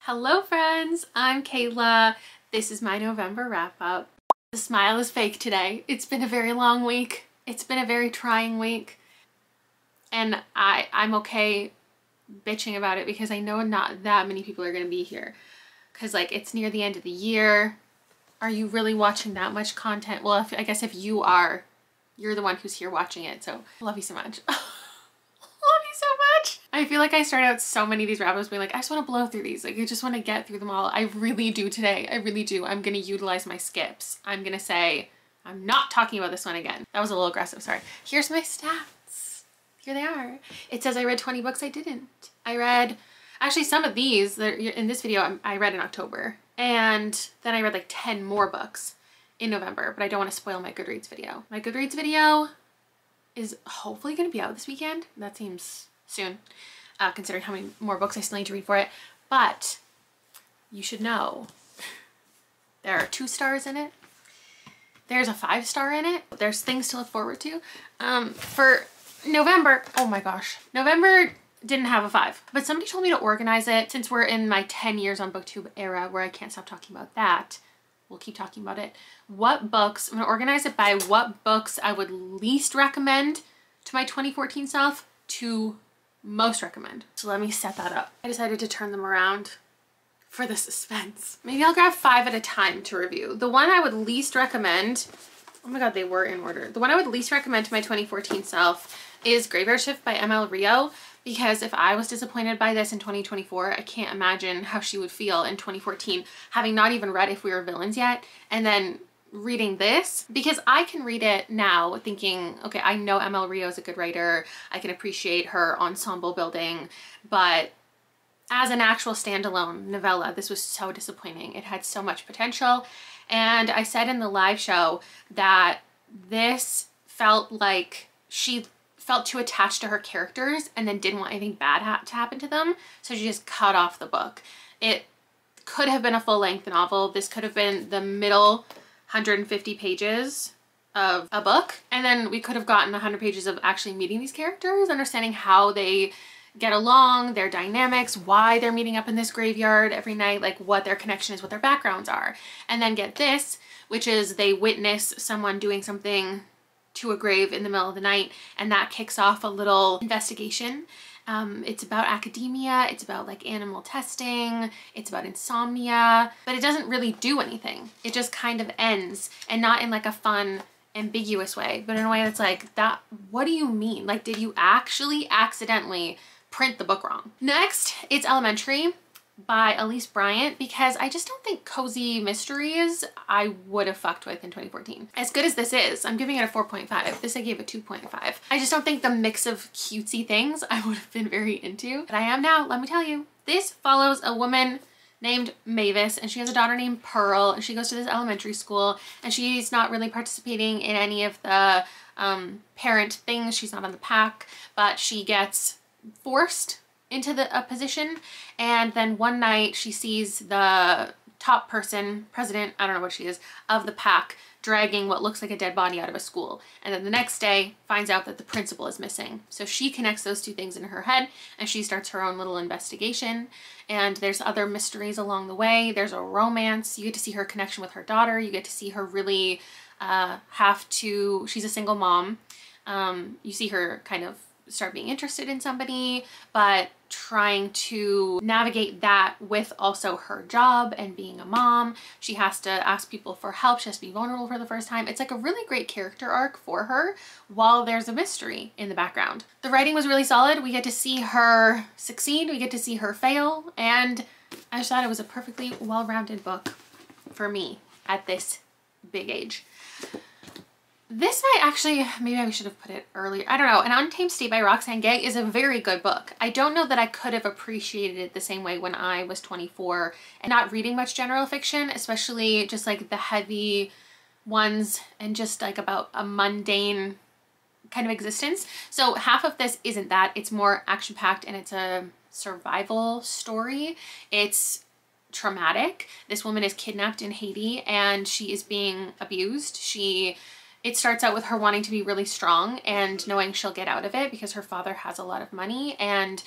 Hello friends, I'm Kayla. This is my November wrap up. The smile is fake today. It's been a very long week. It's been a very trying week. And I'm okay bitching about it because I know not that many people are gonna be here. Cause like it's near the end of the year. Are you really watching that much content? Well, I guess if you are, you're the one who's here watching it. So I love you so much. Love you so much. I feel like I started out so many of these wrap-ups being like, I just want to blow through these. Like, I just want to get through them all. I really do today. I really do. I'm going to utilize my skips. I'm going to say, I'm not talking about this one again. That was a little aggressive. Sorry. Here's my stats. Here they are. It says I read 20 books. I didn't. I read, actually some of these that in this video, I read in October. And then I read like 10 more books in November, but I don't want to spoil my Goodreads video. My Goodreads video is hopefully going to be out this weekend. That seems soon, considering how many more books I still need to read for it. But you should know there are 2 stars in it. There's a 5-star in it. There's things to look forward to. For November, oh my gosh, November didn't have a 5, but somebody told me to organize it since we're in my 10 years on BookTube era where I can't stop talking about that. We'll keep talking about it. What books, I'm gonna organize it by what books I would least recommend to my 2014 self to most recommend. So let me set that up. I decided to turn them around for the suspense. Maybe I'll grab 5 at a time to review. The one I would least recommend, oh my God, they were in order. The one I would least recommend to my 2014 self is Graveyard Shift by ML Rio. Because if I was disappointed by this in 2024, I can't imagine how she would feel in 2014, having not even read If We Were Villains yet, and then reading this. Because I can read it now thinking, okay, I know ML Rio is a good writer, I can appreciate her ensemble building, but as an actual standalone novella, this was so disappointing. It had so much potential, and I said in the live show that this felt like she felt too attached to her characters and then didn't want anything bad to happen to them, so she just cut off the book. It could have been a full-length novel. This could have been the middle 150 pages of a book, and then we could have gotten 100 pages of actually meeting these characters, understanding how they get along, their dynamics, why they're meeting up in this graveyard every night, like what their connection is, what their backgrounds are. And then get this, which is they witness someone doing something to a grave in the middle of the night, and that kicks off a little investigation. It's about academia, it's about like animal testing, it's about insomnia, but it doesn't really do anything. It just kind of ends, and not in like a fun, ambiguous way, but in a way that's like, that, what do you mean? Like, did you actually accidentally print the book wrong? Next, it's Elementary by Elise Bryant, because I just don't think cozy mysteries I would have fucked with in 2014. As good as this is, I'm giving it a 4.5. This I gave a 2.5. I just don't think the mix of cutesy things I would have been very into. But I am now, let me tell you. This follows a woman named Mavis, and she has a daughter named Pearl, and she goes to this elementary school, and she's not really participating in any of the parent things. She's not on the pack, but she gets forced into a position, and then one night she sees the top person, president, I don't know what she is, of the pack dragging what looks like a dead body out of a school, and then the next day finds out that the principal is missing. So she connects those 2 things in her head, and she starts her own little investigation, and there's other mysteries along the way. There's a romance. You get to see her connection with her daughter. You get to see her really she's a single mom. You see her kind of start being interested in somebody, but trying to navigate that with also her job and being a mom. She has to ask people for help. She has to be vulnerable for the first time. It's like a really great character arc for her while there's a mystery in the background. The writing was really solid. We get to see her succeed. We get to see her fail. And I just thought it was a perfectly well-rounded book for me at this big age. This might actually, maybe I should have put it earlier. I don't know. An Untamed State by Roxane Gay is a very good book. I don't know that I could have appreciated it the same way when I was 24 and not reading much general fiction, especially just like the heavy ones and just like about a mundane kind of existence. So half of this isn't that. It's more action-packed and it's a survival story. It's traumatic. This woman is kidnapped in Haiti and she is being abused. She It starts out with her wanting to be really strong and knowing she'll get out of it because her father has a lot of money and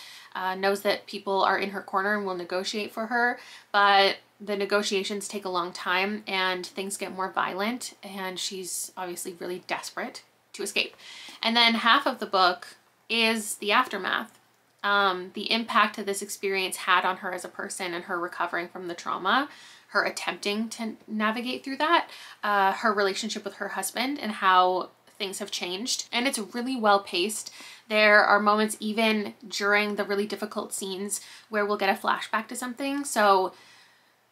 knows that people are in her corner and will negotiate for her, but the negotiations take a long time and things get more violent, and she's obviously really desperate to escape. And then half of the book is the aftermath. The impact that this experience had on her as a person and her recovering from the trauma, her attempting to navigate through that, her relationship with her husband and how things have changed. And it's really well paced. There are moments even during the really difficult scenes where we'll get a flashback to something. So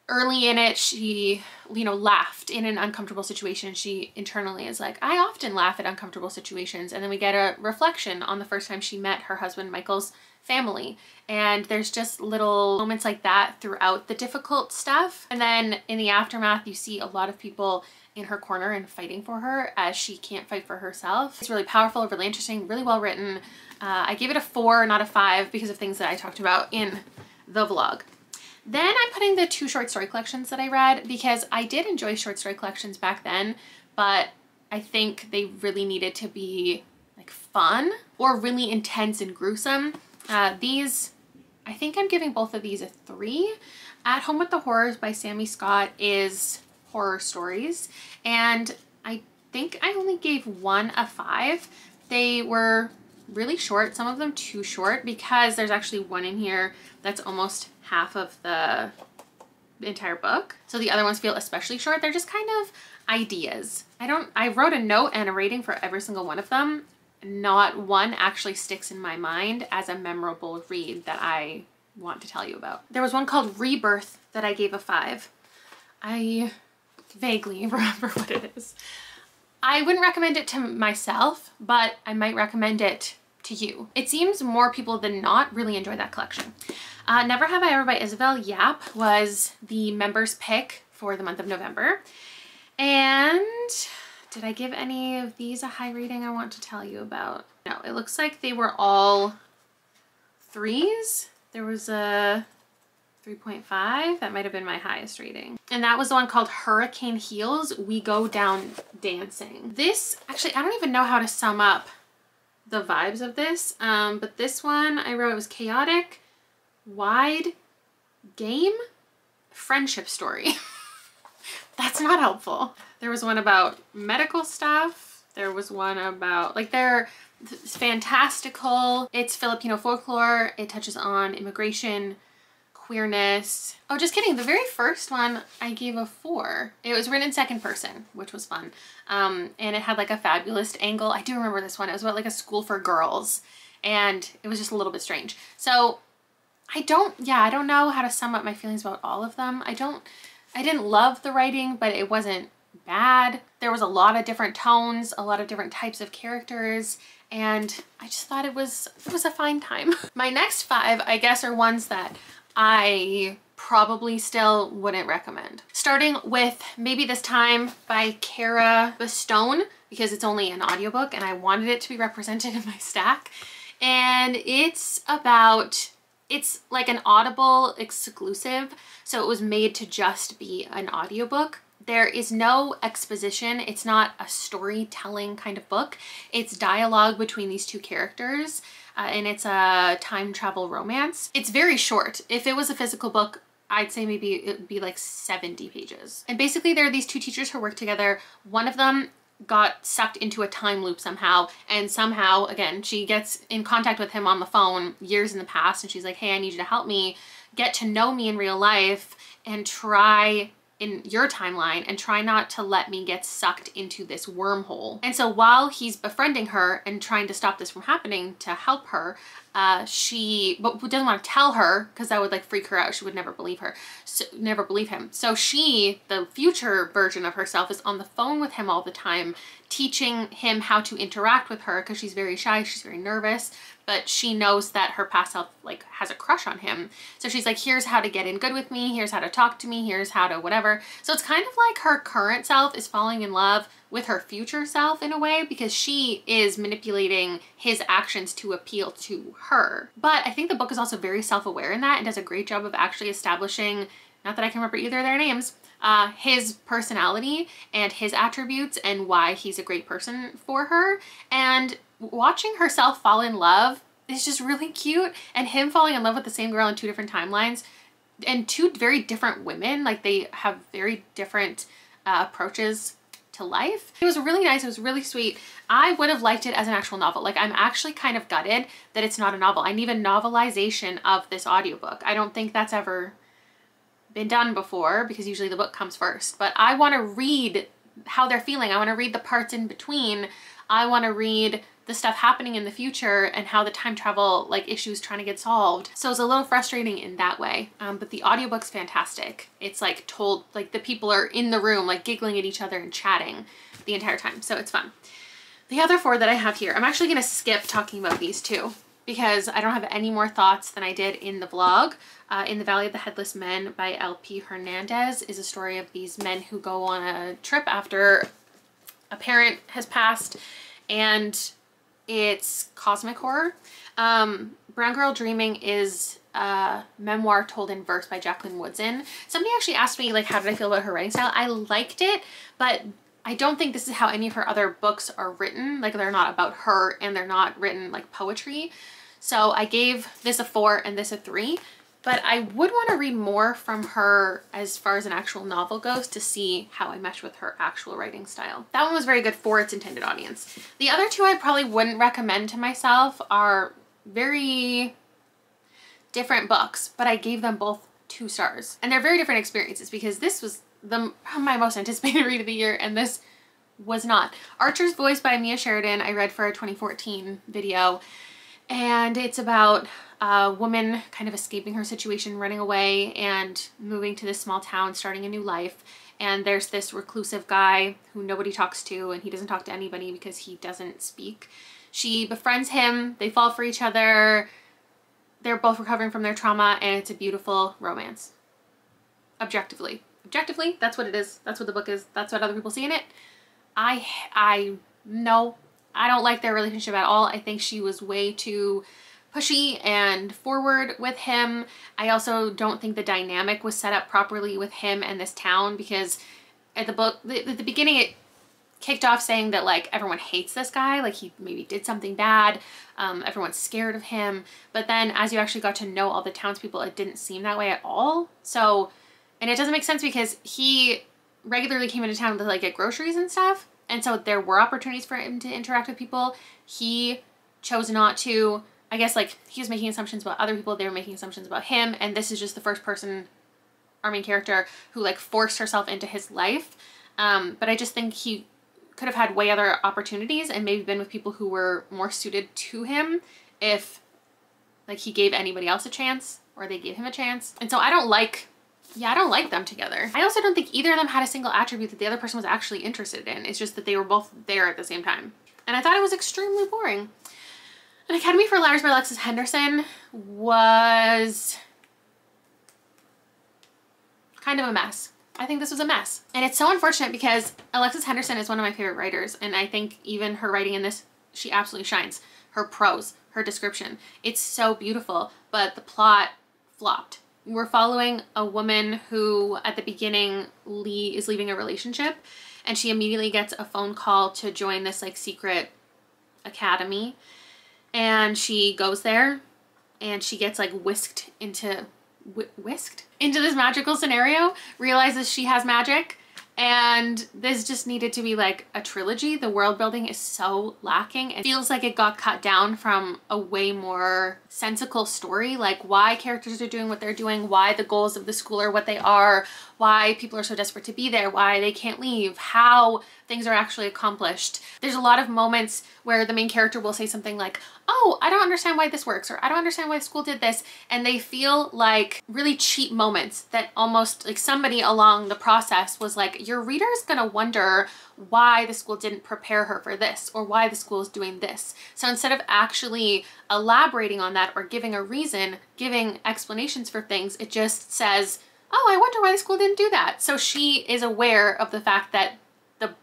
early in it, she, laughed in an uncomfortable situation. She internally is like, I often laugh at uncomfortable situations. And then we get a reflection on the first time she met her husband, Michael's family. And there's just little moments like that throughout the difficult stuff. And then in the aftermath, you see a lot of people in her corner and fighting for her as she can't fight for herself. It's really powerful, really interesting, really well written. I gave it a 4, not a 5, because of things that I talked about in the vlog. Then I'm putting the 2 short story collections that I read because I did enjoy short story collections back then, but I think they really needed to be like fun or really intense and gruesome. These, I think I'm giving both of these a 3. At Home with the Horrors by Sammy Scott is horror stories, and I think I only gave one a 5. They were really short, some of them too short, because there's actually one in here that's almost half of the entire book. So the other ones feel especially short. They're just kind of ideas. I wrote a note and a rating for every single one of them. Not one actually sticks in my mind as a memorable read that I want to tell you about. There was one called Rebirth that I gave a 5. I vaguely remember what it is. I wouldn't recommend it to myself, but I might recommend it to you. It seems more people than not really enjoy that collection. Never Have I Ever by Isabel Yap was the members pick for the month of November. And did I give any of these a high rating I want to tell you about? No, it looks like they were all 3s. There was a 3.5. That might have been my highest rating. And that was the one called Hurricane Heels, We Go Down Dancing. This, actually, I don't even know how to sum up the vibes of this, but this one I wrote, it was chaotic, wide, game, friendship story. That's not helpful. There was one about medical stuff. There was one about, like, they're fantastical. It's Filipino folklore. It touches on immigration, queerness. Oh, just kidding. The very first one I gave a 4. It was written in second person, which was fun. And it had like a fabulous angle. I do remember this one. It was about like a school for girls, and it was just a little bit strange. So I don't know how to sum up my feelings about all of them. I didn't love the writing, but it wasn't bad. There was a lot of different tones, a lot of different types of characters, and I just thought it was a fine time. My next 5, I guess, are ones that I probably still wouldn't recommend. Starting with Maybe This Time by Cara Bastone, because it's only an audiobook and I wanted it to be represented in my stack. And it's like an Audible exclusive, so it was made to just be an audiobook. There is no exposition. It's not a storytelling kind of book. It's dialogue between these 2 characters. And it's a time travel romance. It's very short. If it was a physical book, I'd say maybe it'd be like 70 pages. And basically there are these 2 teachers who work together. One of them got sucked into a time loop somehow, and somehow, again, she gets in contact with him on the phone years in the past, and she's like, hey, I need you to help me get to know me in real life and try in your timeline and try not to let me get sucked into this wormhole. And so while he's befriending her and trying to stop this from happening to help her, but doesn't want to tell her because that would like freak her out. She would never believe her, never believe him. So she, the future version of herself, is on the phone with him all the time, teaching him how to interact with her because she's very shy, she's very nervous, but she knows that her past self like has a crush on him. So she's like, here's how to get in good with me, here's how to talk to me, here's how to whatever. So it's kind of like her current self is falling in love with her future self in a way, because she is manipulating his actions to appeal to her. But I think the book is also very self-aware in that and does a great job of actually establishing, not that I can remember either of their names, his personality and his attributes and why he's a great person for her. And watching herself fall in love is just really cute, and him falling in love with the same girl in 2 different timelines and 2 very different women. Like, they have very different approaches to life. It was really nice. It was really sweet. I would have liked it as an actual novel. Like, I'm actually kind of gutted that it's not a novel. I need a novelization of this audiobook. I don't think that's ever been done before, because usually the book comes first. But I want to read how they're feeling. I want to read the parts in between. I want to read the stuff happening in the future and how the time travel like issues trying to get solved. So it's a little frustrating in that way. But the audiobook's fantastic. It's like told, like the people are in the room like giggling at each other and chatting the entire time. So it's fun. The other 4 that I have here, I'm actually going to skip talking about these 2 because I don't have any more thoughts than I did in the vlog. In the Valley of the Headless Men by L.P. Hernandez is a story of these men who go on a trip after a parent has passed, and it's cosmic horror. Brown Girl Dreaming is a memoir told in verse by Jacqueline Woodson. Somebody actually asked me, like, how did I feel about her writing style? I liked it, but I don't think this is how any of her other books are written. Like, they're not about her, and they're not written like poetry. So I gave this a 4 and this a 3. But I would want to read more from her as far as an actual novel goes to see how I mesh with her actual writing style. That one was very good for its intended audience. The other 2 I probably wouldn't recommend to myself are very different books, but I gave them both 2 stars. And they're very different experiences, because this was my most anticipated read of the year, and this was not. Archer's Voice by Mia Sheridan I read for a 2014 video, and it's about a woman kind of escaping her situation, running away and moving to this small town, starting a new life. And there's this reclusive guy who nobody talks to, and he doesn't talk to anybody because he doesn't speak. She befriends him, they fall for each other, they're both recovering from their trauma, and it's a beautiful romance. Objectively, that's what it is. That's what the book is. That's what other people see in it. No, I don't like their relationship at all. I think she was way too pushy and forward with him. I also don't think the dynamic was set up properly with him and this town, because at the beginning it kicked off saying that like everyone hates this guy, like he maybe did something bad, everyone's scared of him. But then as you actually got to know all the townspeople, it didn't seem that way at all. So, and it doesn't make sense because he regularly came into town to like get groceries and stuff, and so there were opportunities for him to interact with people. He chose not to. I guess like he was making assumptions about other people, they were making assumptions about him, and this is just the first person, our main character, who like forced herself into his life. But I just think he could have had way other opportunities and maybe been with people who were more suited to him if like he gave anybody else a chance or they gave him a chance. And so I don't like them together. I also don't think either of them had a single attribute that the other person was actually interested in. It's just that they were both there at the same time. And I thought it was extremely boring. An Academy for Liars by Alexis Henderson was kind of a mess. I think this was a mess. And it's so unfortunate because Alexis Henderson is one of my favorite writers, and I think even her writing in this, she absolutely shines. Her prose, her description, it's so beautiful, but the plot flopped. We're following a woman who at the beginning is leaving a relationship, and she immediately gets a phone call to join this like secret academy. And she goes there and she gets like whisked into this magical scenario, realizes she has magic, and this just needed to be like a trilogy. The world building is so lacking. It feels like it got cut down from a way more sensical story, like why characters are doing what they're doing, why the goals of the school are what they are, why people are so desperate to be there, why they can't leave, how things are actually accomplished. There's a lot of moments where the main character will say something like, oh, I don't understand why this works, or I don't understand why the school did this, and they feel like really cheap moments that almost like somebody along the process was like, your reader is gonna wonder why the school didn't prepare her for this, or why the school is doing this. So instead of actually elaborating on that or giving a reason, giving explanations for things, it just says, oh, I wonder why the school didn't do that. So she is aware of the fact that the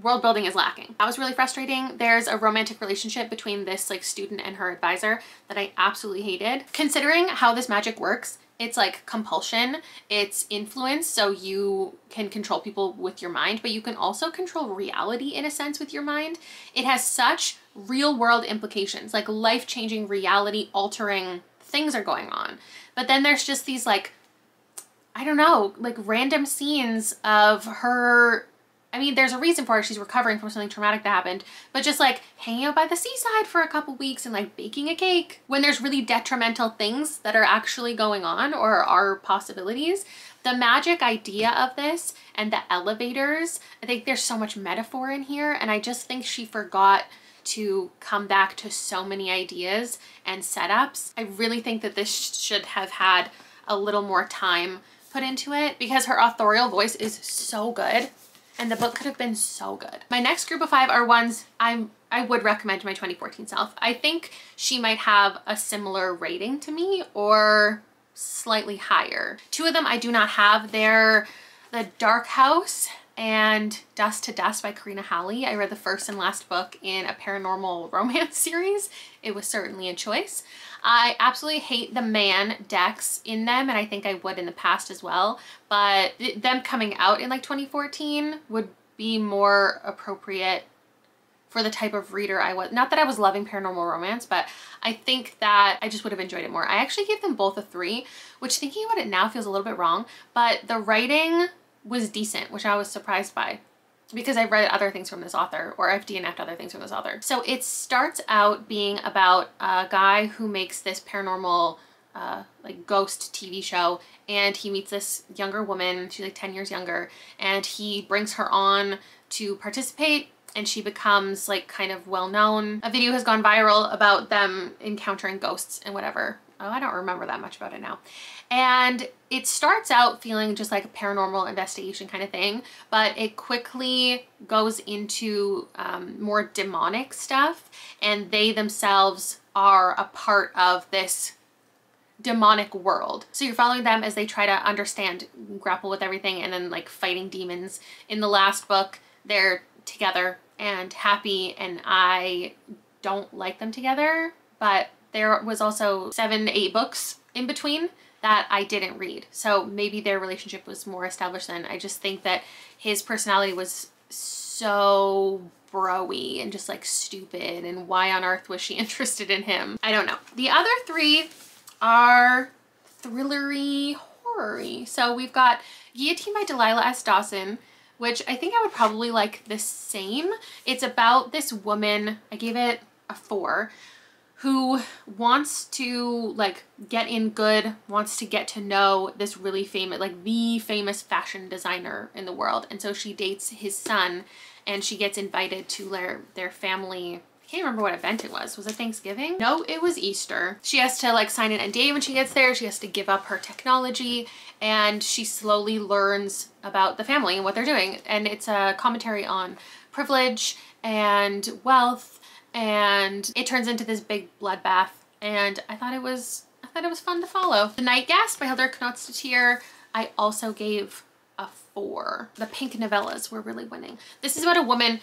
world building is lacking. That was really frustrating. There's a romantic relationship between this like student and her advisor that I absolutely hated. Considering how this magic works, It's like compulsion, it's influence, so you can control people with your mind, but you can also control reality in a sense with your mind. It has such real world implications, like life-changing, reality altering things are going on. But then there's just these like, I don't know, like random scenes of her. I mean, there's a reason for it. She's recovering from something traumatic that happened, but just like hanging out by the seaside for a couple weeks and like baking a cake when there's really detrimental things that are actually going on or are possibilities. The magic idea of this and the elevators, I think there's so much metaphor in here, and I just think she forgot to come back to so many ideas and setups. I really think that this should have had a little more time put into it because her authorial voice is so good. And the book could have been so good. My next group of 5 are ones I would recommend to my 2014 self. I think she might have a similar rating to me or slightly higher. 2 of them I do not have. They're The Darkhouse and Dust to Dust by Karina Halley. I read the first and last book in a paranormal romance series. It was certainly a choice. I absolutely hate the man decks in them, and I think I would in the past as well, but them coming out in like 2014 would be more appropriate for the type of reader I was. Not that I was loving paranormal romance, but I think that I just would have enjoyed it more. I actually gave them both a 3, which thinking about it now feels a little bit wrong, but the writing was decent, which I was surprised by, because I've read other things from this author, or I've DNF'd other things from this author. So it starts out being about a guy who makes this paranormal like ghost TV show, and he meets this younger woman, she's like 10 years younger, and he brings her on to participate, and she becomes like kind of well known. A video has gone viral about them encountering ghosts and whatever. Oh, I don't remember that much about it now. And it starts out feeling just like a paranormal investigation kind of thing, but it quickly goes into more demonic stuff, and they themselves are a part of this demonic world. So you're following them as they try to understand, grapple with everything, and then like fighting demons. In the last book, they're together and happy, and I don't like them together, but there was also 7, 8 books in between that I didn't read. So maybe their relationship was more established then. I just think that his personality was so bro-y and just like stupid, and why on earth was she interested in him? I don't know. The other 3 are thrillery, horror-y. So we've got Guillotine by Delilah S. Dawson, which I think I would probably like the same. It's about this woman, I gave it a 4, who wants to like get in good, wants to get to know this really famous, like the famous fashion designer in the world. And so she dates his son, and she gets invited to their family. I can't remember what event it was. Was it Thanksgiving? No, it was Easter. She has to like sign an NDA when she gets there. She has to give up her technology, and she slowly learns about the family and what they're doing. And it's a commentary on privilege and wealth, and it turns into this big bloodbath, and I thought it was fun to follow. The Night Guest by Hildur Knudsen I also gave a 4. The pink novellas were really winning. This is about a woman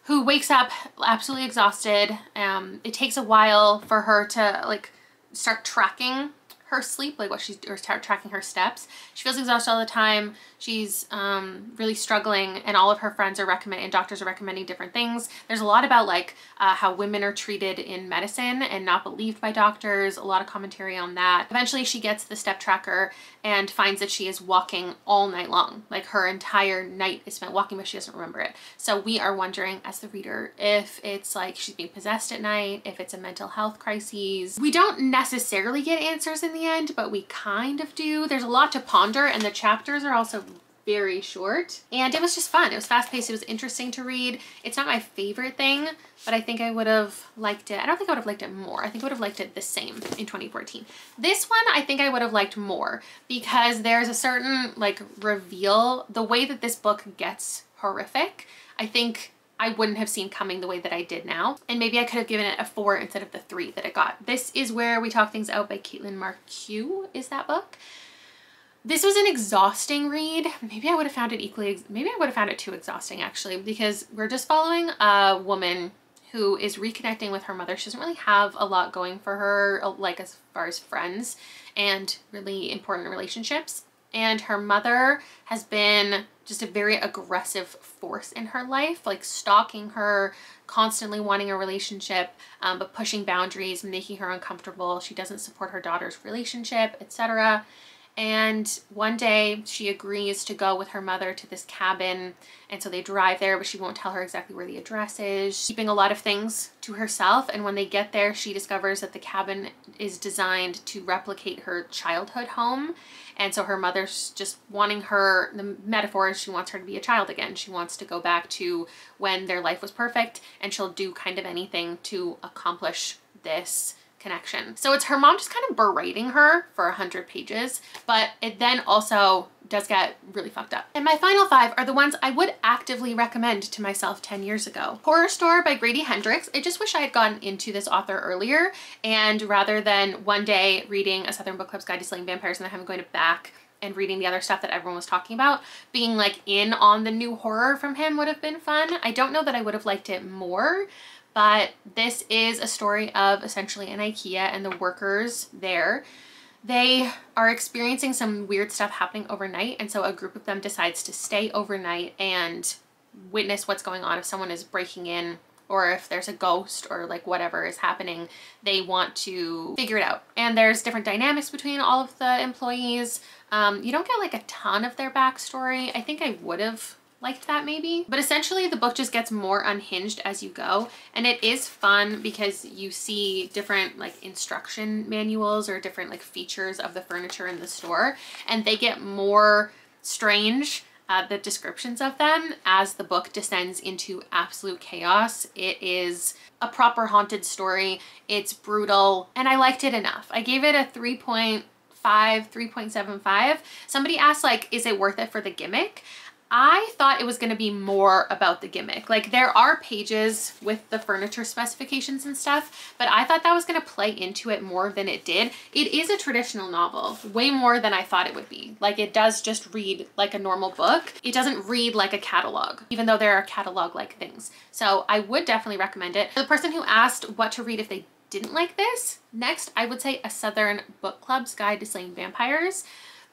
who wakes up absolutely exhausted. It takes a while for her to like start tracking her sleep, like or start tracking her steps. She feels exhausted all the time. She's really struggling, and all of her friends are recommending, and doctors are recommending different things. There's a lot about like how women are treated in medicine and not believed by doctors. A lot of commentary on that. Eventually she gets the step tracker and finds that she is walking all night long. Like her entire night is spent walking, but she doesn't remember it. So we are wondering as the reader if it's like she's being possessed at night, if it's a mental health crisis. We don't necessarily get answers in the end, but we kind of do. There's a lot to ponder, and the chapters are also very short, and it was just fun. It was fast-paced. It was interesting to read. It's not my favorite thing, but I think I would have liked it. I don't think I would have liked it more. I think I would have liked it the same in 2014. This one I think I would have liked more, because there's a certain like reveal. The way that this book gets horrific, I think I wouldn't have seen coming the way that I did now. And maybe I could have given it a 4 instead of the 3 that it got. This is Where We Talk Things Out by Caitlin Marqueux is that book. This was an exhausting read. Maybe I would have found it maybe I would have found it too exhausting actually, because we're just following a woman who is reconnecting with her mother. She doesn't really have a lot going for her, like as far as friends and really important relationships. And her mother has been just a very aggressive force in her life, like stalking her, constantly wanting a relationship, but pushing boundaries, making her uncomfortable. She doesn't support her daughter's relationship, etc. And one day she agrees to go with her mother to this cabin, and so they drive there, but she won't tell her exactly where the address is. She's keeping a lot of things to herself, and when they get there, she discovers that the cabin is designed to replicate her childhood home. And so her mother's just wanting her, the metaphor is she wants her to be a child again. She wants to go back to when their life was perfect, and she'll do kind of anything to accomplish this connection. So it's her mom just kind of berating her for 100 pages, but it then also does get really fucked up. And my final 5 are the ones I would actively recommend to myself 10 years ago. Horrorstor by Grady Hendrix. I just wish I had gotten into this author earlier, and rather than one day reading A Southern Book Club's Guide to Slaying Vampires and then having going back and reading the other stuff that everyone was talking about, being like in on the new horror from him would have been fun. I don't know that I would have liked it more, but this is a story of essentially an IKEA and the workers there. They are experiencing some weird stuff happening overnight, and so a group of them decides to stay overnight and witness what's going on. If someone is breaking in, or if there's a ghost, or like whatever is happening, they want to figure it out. And there's different dynamics between all of the employees. You don't get like a ton of their backstory. I think I would have liked that maybe, but essentially the book just gets more unhinged as you go, and it is fun because you see different like instruction manuals or different like features of the furniture in the store, and they get more strange, the descriptions of them, as the book descends into absolute chaos. It is a proper haunted story. It's brutal, and I liked it enough. I gave it a 3.75. Somebody asked, like, is it worth it for the gimmick? I thought it was going to be more about the gimmick. Like, there are pages with the furniture specifications and stuff, but I thought that was going to play into it more than it did. It is a traditional novel, way more than I thought it would be. Like, it does just read like a normal book. It doesn't read like a catalog, even though there are catalog-like things. So I would definitely recommend it. For the person who asked what to read if they didn't like this, next I would say A Southern Book Club's Guide to Slaying Vampires,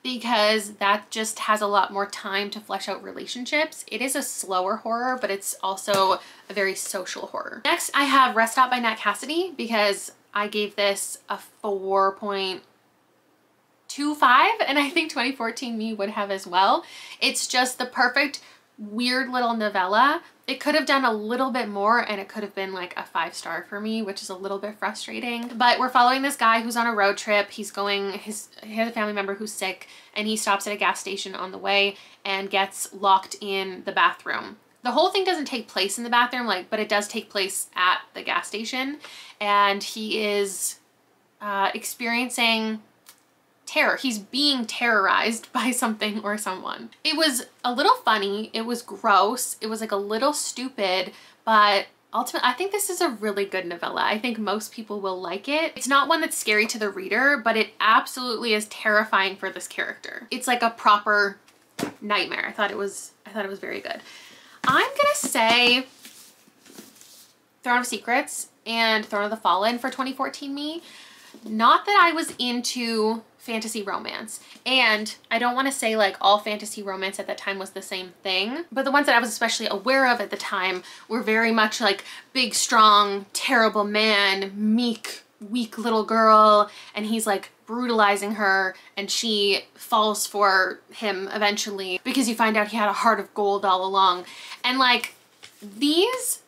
because that just has a lot more time to flesh out relationships. It is a slower horror, but it's also a very social horror. Next, I have Rest Stop by Nat Cassidy, because I gave this a 4.25, and I think 2014 me would have as well. It's just the perfect weird little novella. It could have done a little bit more, and it could have been like a 5-star for me, which is a little bit frustrating. But we're following this guy who's on a road trip. He has a family member who's sick, and he stops at a gas station on the way and gets locked in the bathroom. The whole thing doesn't take place in the bathroom, but it does take place at the gas station, and he is experiencing terror. He's being terrorized by something or someone. It was a little funny. It was gross. It was like a little stupid, but ultimately I think this is a really good novella. I think most people will like it. It's not one that's scary to the reader, but it absolutely is terrifying for this character. It's like a proper nightmare. I thought it was very good. I'm gonna say Throne of Secrets and Throne of the Fallen for 2014 me. Not that I was into fantasy romance, and I don't want to say like all fantasy romance at that time was the same thing, but the ones that I was especially aware of at the time were very much like big, strong, terrible man, meek, weak little girl, and he's like brutalizing her, and she falls for him eventually because you find out he had a heart of gold all along. And like, these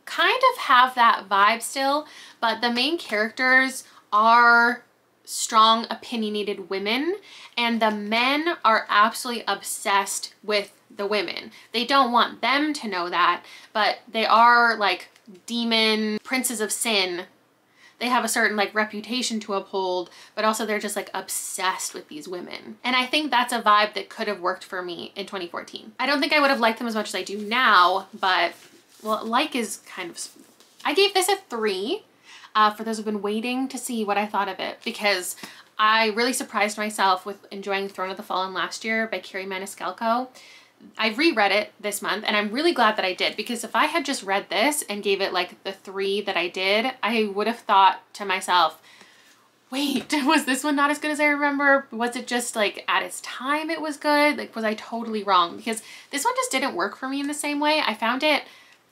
kind of have that vibe still, but the main characters are strong, opinionated women, and the men are absolutely obsessed with the women. They don't want them to know that, but they are like demon princes of sin. They have a certain like reputation to uphold, but also they're just like obsessed with these women. And I think that's a vibe that could have worked for me in 2014. I don't think I would have liked them as much as I do now, but well, like is kind of, I gave this a 3. For those who've been waiting to see what I thought of it, because I really surprised myself with enjoying Throne of the Fallen last year by Carrie Maniscalco. I reread it this month, and I'm really glad that I did, because if I had just read this and gave it like the 3 that I did, I would have thought to myself, wait, was this one not as good as I remember? Was it just like at its time it was good? Like, was I totally wrong? Because this one just didn't work for me in the same way. I found it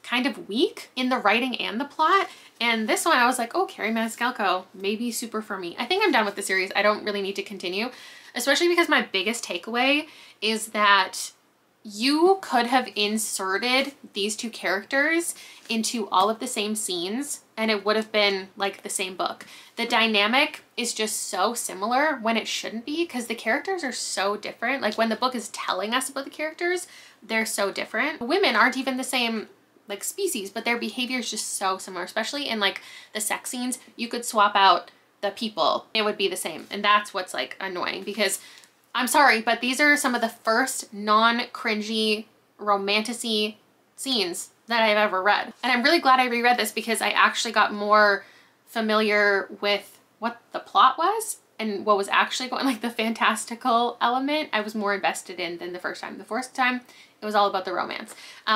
kind of weak in the writing and the plot. And this one I was like, oh, Carrie Maniscalco, maybe super for me. I think I'm done with the series. I don't really need to continue, especially because my biggest takeaway is that you could have inserted these 2 characters into all of the same scenes and it would have been like the same book. The dynamic is just so similar when it shouldn't be, because the characters are so different. Like when the book is telling us about the characters, they're so different. Women aren't even the same like species, but their behavior is just so similar, especially in like the sex scenes. You could swap out the people, it would be the same. And that's what's like annoying, because I'm sorry, but these are some of the first non-cringy romantic-y scenes that I've ever read. And I'm really glad I reread this, because I actually got more familiar with what the plot was and what was actually going, like the fantastical element I was more invested in than the first time. The first time, it was all about the romance,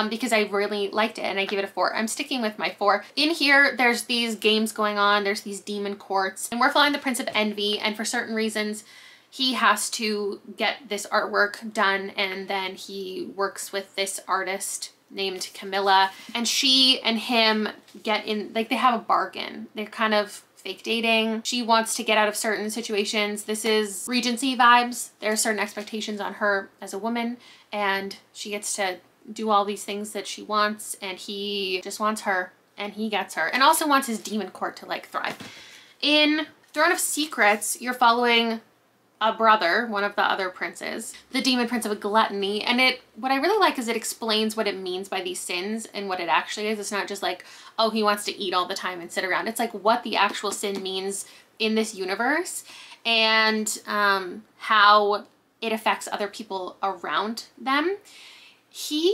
because I really liked it and I gave it a 4. I'm sticking with my 4. In here, there's these games going on, there's these demon courts, and we're following the Prince of Envy, and for certain reasons, he has to get this artwork done, and then he works with this artist named Camilla, and she and him get in, like they have a bargain. They're kind of fake dating. She wants to get out of certain situations. This is Regency vibes. There are certain expectations on her as a woman, and she gets to do all these things that she wants, and he just wants her, and he gets her, and also wants his demon court to like thrive. In Throne of Secrets, you're following a brother, one of the other princes, the demon prince of gluttony. And what I really like is it explains what it means by these sins and what it actually is. It's not just like, oh, he wants to eat all the time and sit around. It's like what the actual sin means in this universe, and how it affects other people around them.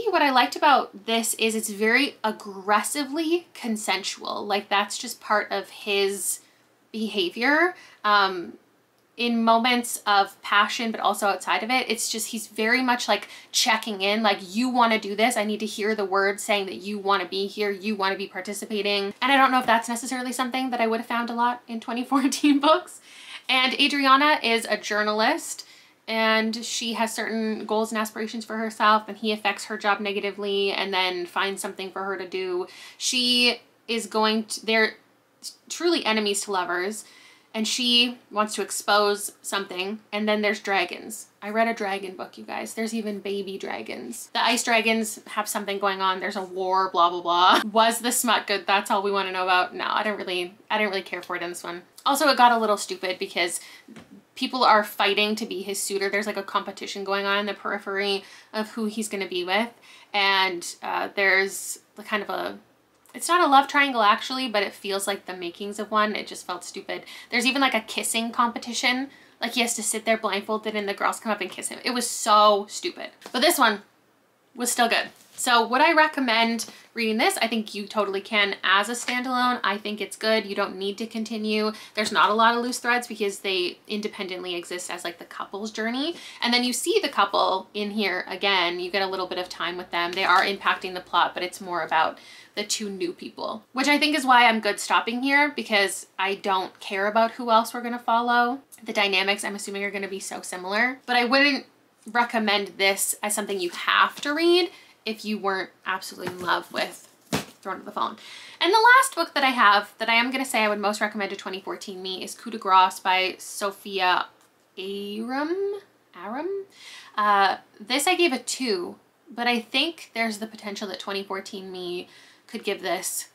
What I liked about this is it's very aggressively consensual. Like that's just part of his behavior. In moments of passion, but also outside of it, it's just, he's very much like checking in, like, you want to do this. I need to hear the words saying that you want to be here, you want to be participating. And I don't know if that's necessarily something that I would have found a lot in 2014 books. And Adriana is a journalist, and she has certain goals and aspirations for herself, and he affects her job negatively and then finds something for her to do. She is they're truly enemies to lovers. And she wants to expose something, and then there's dragons. I read a dragon book, you guys. There's even baby dragons. The ice dragons have something going on. There's a war, blah, blah, blah. Was the smut good? That's all we want to know about. No, I didn't really care for it in this one. Also, it got a little stupid because people are fighting to be his suitor. There's like a competition going on in the periphery of who he's going to be with. And there's kind of it's not a love triangle actually, but it feels like the makings of one. It just felt stupid. There's even like a kissing competition. Like he has to sit there blindfolded and the girls come up and kiss him. It was so stupid. But this one was still good. So would I recommend reading this? I think you totally can as a standalone. I think it's good. You don't need to continue. There's not a lot of loose threads because they independently exist as like the couple's journey. And then you see the couple in here again. You get a little bit of time with them. They are impacting the plot, but it's more about the 2 new people, which I think is why I'm good stopping here, because I don't care about who else we're going to follow. The dynamics, I'm assuming, are going to be so similar, but I wouldn't recommend this as something you have to read if you weren't absolutely in love with Throne of the Fallen. And the last book that I have that I am going to say I would most recommend to 2014 me is Coup de Grace by Sophia Aram. This I gave a 2, but I think there's the potential that 2014 me could give this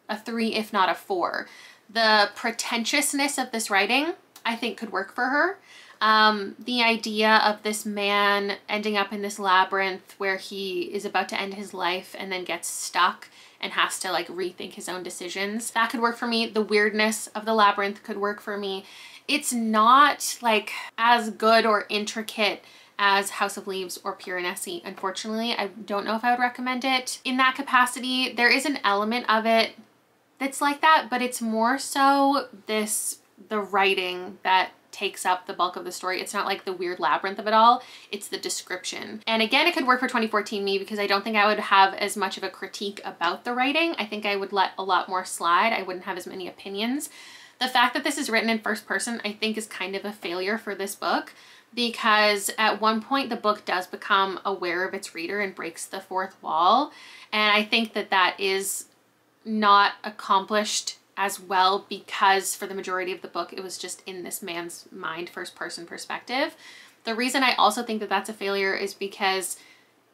a 3, if not a 4. The pretentiousness of this writing, I think, could work for her. The idea of this man ending up in this labyrinth where he is about to end his life and then gets stuck and has to like rethink his own decisions, that could work for me. The weirdness of the labyrinth could work for me. It's not like as good or intricate as House of Leaves or Piranesi. Unfortunately, I don't know if I would recommend it in that capacity. There is an element of it that's like that, but it's more so the writing that takes up the bulk of the story. It's not like the weird labyrinth of it all, it's the description. And again, it could work for 2014 me because I don't think I would have as much of a critique about the writing. I think I would let a lot more slide. I wouldn't have as many opinions. The fact that this is written in first person, I think, is kind of a failure for this book, because at one point the book does become aware of its reader and breaks the fourth wall. And I think that that is not accomplished as well because for the majority of the book it was just in this man's mind, first person perspective. The reason I also think that that's a failure is because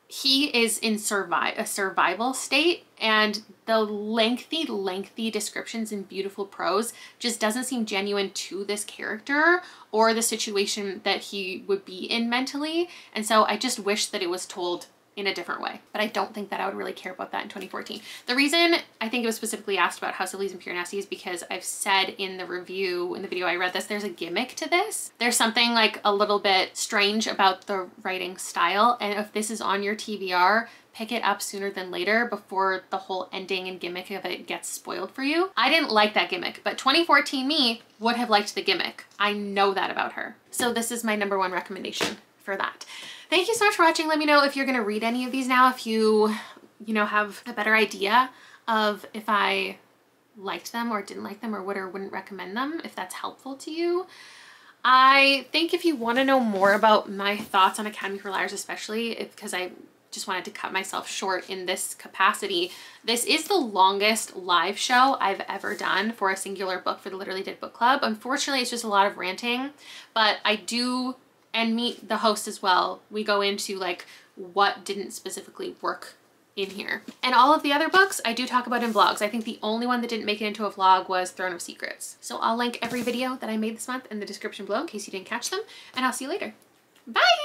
he is in a survival state, and the lengthy descriptions in beautiful prose just doesn't seem genuine to this character or the situation that he would be in mentally. And so I just wish that it was told in a different way, but I don't think that I would really care about that in 2014. The reason I think it was specifically asked about House of Leaves and Pure Nasty is because I've said in the review, in the video I read this, there's a gimmick to this. There's something like a little bit strange about the writing style, and if this is on your TBR, pick it up sooner than later before the whole ending and gimmick of it gets spoiled for you. I didn't like that gimmick, but 2014 me would have liked the gimmick. I know that about her. So this is my #1 recommendation for that. Thank you so much for watching. Let me know if you're gonna read any of these now, if you know, have a better idea of if I liked them or didn't like them or would or wouldn't recommend them, if that's helpful to you. I think if you want to know more about my thoughts on Academy for Liars, especially because I just wanted to cut myself short in this capacity, this is the longest live show I've ever done for a singular book for the Literally Did Book Club. Unfortunately, it's just a lot of ranting, but I do, and meet the host as well. We go into like what didn't specifically work in here. And all of the other books I do talk about in vlogs. I think the only one that didn't make it into a vlog was Throne of Secrets. So I'll link every video that I made this month in the description below in case you didn't catch them, and I'll see you later. Bye!